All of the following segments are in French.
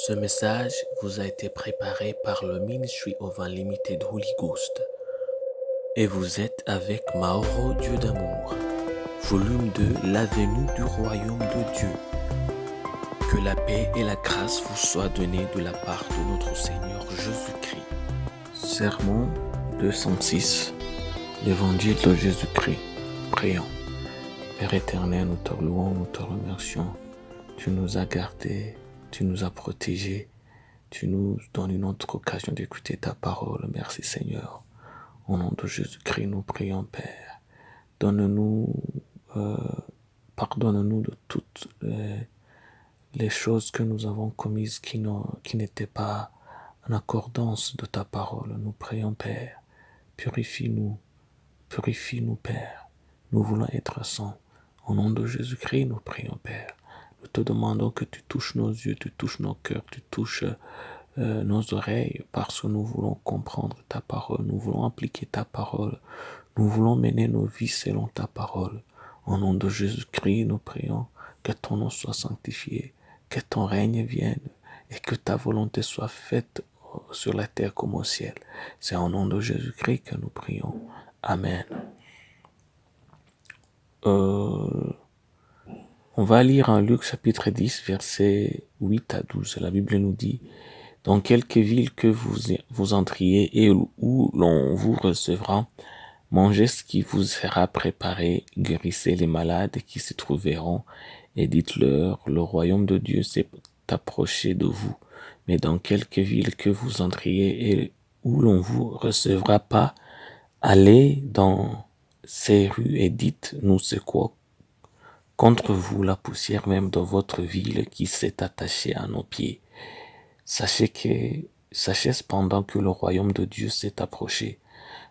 Ce message vous a été préparé par le Ministry of Unlimited Holy Ghost et vous êtes avec Mauro Dieu d'amour, volume 2, la venue du royaume de Dieu. Que la paix et la grâce vous soient données de la part de notre Seigneur Jésus-Christ. Sermon 206, l'Évangile de Jésus-Christ. Prions. Père éternel, nous te louons, nous te remercions. Tu nous as gardés, tu nous as protégés. Tu nous donnes une autre occasion d'écouter ta parole. Merci Seigneur. Au nom de Jésus-Christ, nous prions Père. Donne-nous, pardonne-nous de toutes les choses que nous avons commises qui n'étaient pas en accordance de ta parole. Nous prions Père. Purifie-nous Père. Nous voulons être saints. Au nom de Jésus-Christ, nous prions Père. Nous te demandons que tu touches nos yeux, tu touches nos cœurs, tu touches nos oreilles, parce que nous voulons comprendre ta parole, nous voulons appliquer ta parole, nous voulons mener nos vies selon ta parole. Au nom de Jésus-Christ, nous prions que ton nom soit sanctifié, que ton règne vienne et que ta volonté soit faite sur la terre comme au ciel. C'est au nom de Jésus-Christ que nous prions. Amen. On va lire en Luc chapitre 10, versets 8 à 12. La Bible nous dit: dans quelque ville que vous entriez et où l'on vous recevra, mangez ce qui vous sera préparé, guérissez les malades qui s'y trouveront, et dites-leur, le royaume de Dieu s'est approché de vous. Mais dans quelque ville que vous entriez et où l'on vous recevra pas, allez dans ces rues et dites-nous c'est quoi contre vous la poussière même de votre ville qui s'est attachée à nos pieds. Sachez cependant que le royaume de Dieu s'est approché.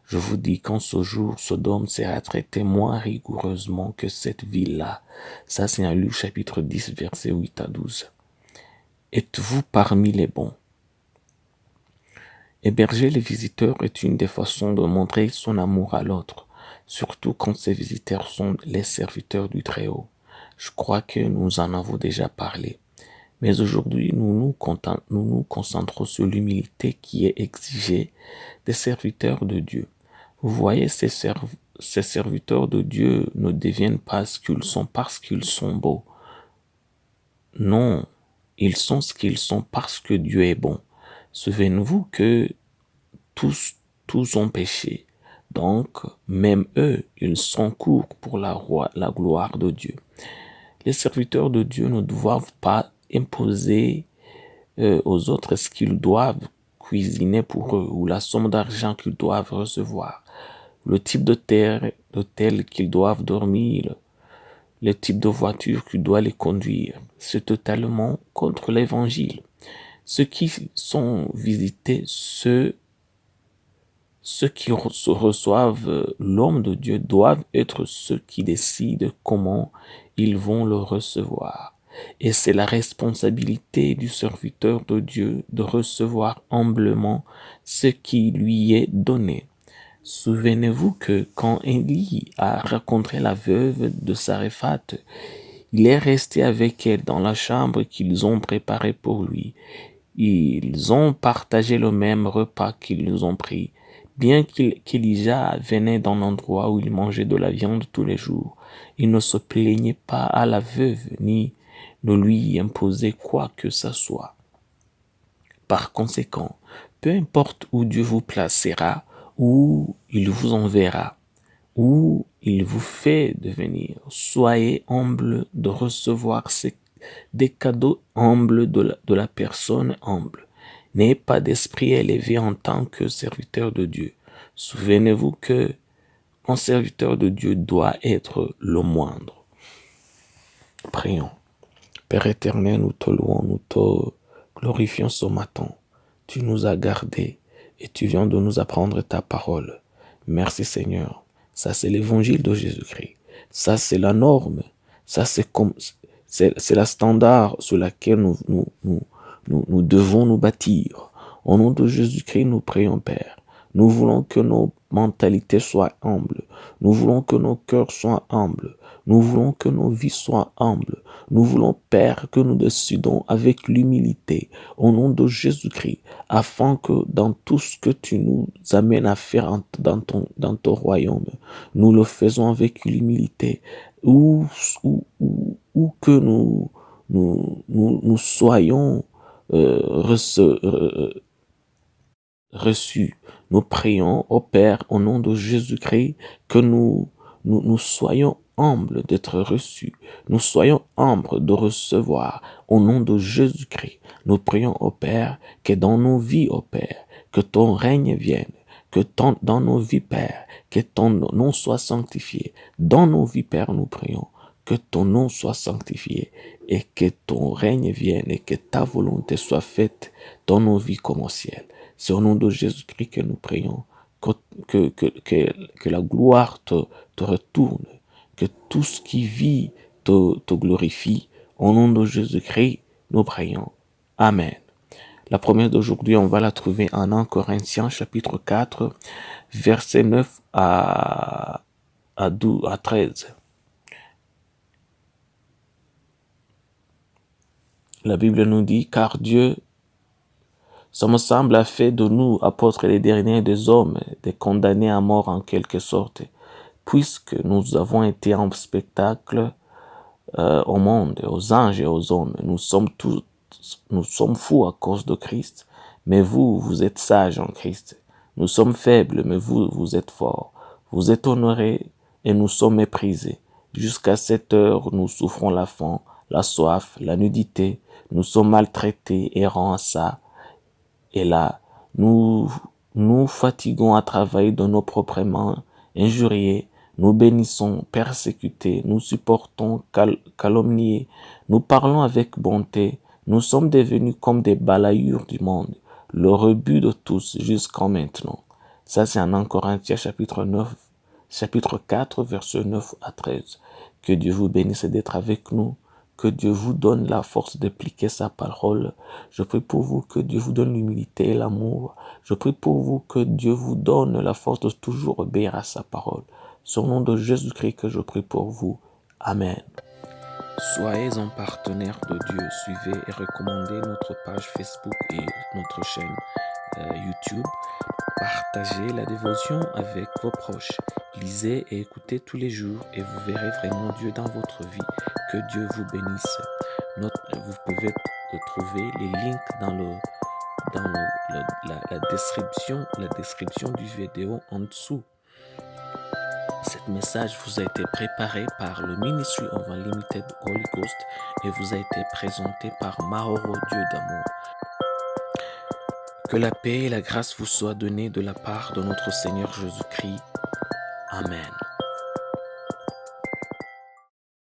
Je vous dis qu'en ce jour, Sodome sera traité moins rigoureusement que cette ville-là. Ça, c'est en Luc chapitre 10, versets 8 à 12. Êtes-vous parmi les bons? Héberger les visiteurs est une des façons de montrer son amour à l'autre, surtout quand ces visiteurs sont les serviteurs du Très-Haut. Je crois que nous en avons déjà parlé. Mais aujourd'hui, nous nous concentrons sur l'humilité qui est exigée des serviteurs de Dieu. Vous voyez, ces serviteurs de Dieu ne deviennent pas ce qu'ils sont parce qu'ils sont beaux. Non, ils sont ce qu'ils sont parce que Dieu est bon. Souvenez-vous que tous ont péché. Donc, même eux, ils sont courts pour la gloire de Dieu. Les serviteurs de Dieu ne doivent pas imposer aux autres ce qu'ils doivent cuisiner pour eux ou la somme d'argent qu'ils doivent recevoir, le type d'hôtel qu'ils doivent dormir, le type de voiture qui doit les conduire. C'est totalement contre l'évangile. Ceux qui sont visités, ceux qui reçoivent l'homme de Dieu doivent être ceux qui décident comment ils vont le recevoir. Et c'est la responsabilité du serviteur de Dieu de recevoir humblement ce qui lui est donné. Souvenez-vous que quand Élie a rencontré la veuve de Saréphath, il est resté avec elle dans la chambre qu'ils ont préparée pour lui. Ils ont partagé le même repas qu'ils ont pris. Bien qu'Elijah venait d'un endroit où il mangeait de la viande tous les jours, il ne se plaignait pas à la veuve ni ne lui imposait quoi que ce soit. Par conséquent, peu importe où Dieu vous placera, où il vous enverra, où il vous fait devenir, soyez humble de recevoir des cadeaux humbles de la personne humble. N'ayez pas d'esprit élevé en tant que serviteur de Dieu. Souvenez-vous que un serviteur de Dieu doit être le moindre. Prions. Père éternel, nous te louons, nous te glorifions ce matin. Tu nous as gardés et tu viens de nous apprendre ta parole. Merci Seigneur. Ça, c'est l'évangile de Jésus-Christ. Ça, c'est la norme. Ça, c'est la standard sur laquelle nous devons nous bâtir. Au nom de Jésus-Christ, nous prions, Père. Nous voulons que nos mentalités soient humbles. Nous voulons que nos cœurs soient humbles. Nous voulons que nos vies soient humbles. Nous voulons, Père, que nous décidons avec l'humilité au nom de Jésus-Christ, afin que dans tout ce que tu nous amènes à faire dans ton royaume, nous le faisons avec l'humilité, ou que nous soyons reçus. Nous prions au Père au nom de Jésus-Christ que nous soyons humbles d'être reçus. Nous soyons humbles de recevoir au nom de Jésus-Christ. Nous prions au Père que dans nos vies, au Père, que ton règne vienne. Dans nos vies, Père, que ton nom soit sanctifié. Dans nos vies, Père, nous prions que ton nom soit sanctifié et que ton règne vienne et que ta volonté soit faite dans nos vies comme au ciel. C'est au nom de Jésus-Christ que nous prions, que la gloire te retourne, que tout ce qui vit te glorifie. Au nom de Jésus-Christ, nous prions. Amen. La première d'aujourd'hui, on va la trouver en 1 Corinthiens chapitre 4, versets 9 à 13. La Bible nous dit, car Dieu, ça me semble, a fait de nous, apôtres les derniers des hommes, des condamnés à mort en quelque sorte, puisque nous avons été en spectacle au monde, aux anges et aux hommes. Nous sommes fous à cause de Christ, mais vous êtes sages en Christ. Nous sommes faibles, mais vous êtes forts. Vous êtes honorés et nous sommes méprisés. Jusqu'à cette heure, nous souffrons la faim, la soif, la nudité. Nous sommes maltraités, errants à ça et là. Nous fatiguons à travailler de nos propres mains, injuriés. Nous bénissons, persécutés, nous supportons, calomniés, nous parlons avec bonté, nous sommes devenus comme des balayures du monde, le rebut de tous jusqu'en maintenant. Ça, c'est en 1 Corinthiens chapitre 4, versets 9 à 13. Que Dieu vous bénisse d'être avec nous. Que Dieu vous donne la force d'appliquer sa parole. Je prie pour vous que Dieu vous donne l'humilité et l'amour. Je prie pour vous que Dieu vous donne la force de toujours obéir à sa parole. C'est au nom de Jésus-Christ que je prie pour vous. Amen. Soyez un partenaire de Dieu. Suivez et recommandez notre page Facebook et notre chaîne YouTube. Partagez la dévotion avec vos proches. Lisez et écoutez tous les jours et vous verrez vraiment Dieu dans votre vie. Que Dieu vous bénisse. Vous pouvez trouver les links dans la description du vidéo en dessous. Cet message vous a été préparé par le Ministry of Unlimited Holy Ghost et vous a été présenté par Mahoro Dieu d'amour. Que la paix et la grâce vous soient données de la part de notre Seigneur Jésus-Christ. Amen.